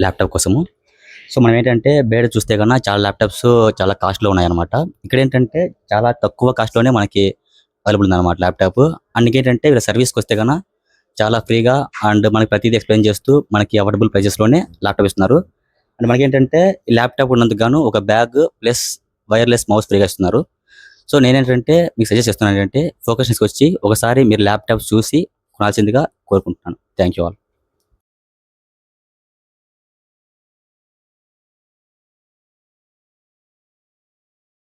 Laptop కోసము. So మనం ఏంటంటే బయట చూస్తే కన్నా చాలా ల్యాప్టాప్స్ చాలా కాస్ట్‌లో ఉన్నాయన్నమాట. ఇక్కడ ఏంటంటే చాలా తక్కువ కాస్ట్‌లోనే మనకి అవైలబుల్ ఉందన్నమాట ల్యాప్టాప్. అండ్ ఇంకేంటంటే వీళ్ళ సర్వీస్‌కి వస్తే గన చాలా ఫ్రీగా అండ్ మనకి ప్రతిదీ ఎక్స్‌ప్లెయిన్ చేస్తూ మనకి అఫోర్డబుల్ ప్రైజెస్‌లోనే ల్యాప్టాప్ ఇస్తున్నారు. అండ్ మనకేంటంటే ఈ ల్యాప్టాప్ ఉన్నందుకు గాను ఒక బ్యాగ్ ప్లస్ వైర్‌లెస్ మౌస్ ఫ్రీగా ఇస్తున్నారు. సో నేనేంటంటే మీకు సజెస్ట్ చేస్తున్నాను ఏంటంటే ఫోకస్ వచ్చి ఒకసారి మీరు ల్యాప్టాప్ చూసి కొనాల్సిందిగా కోరుకుంటున్నాను. Thank you all.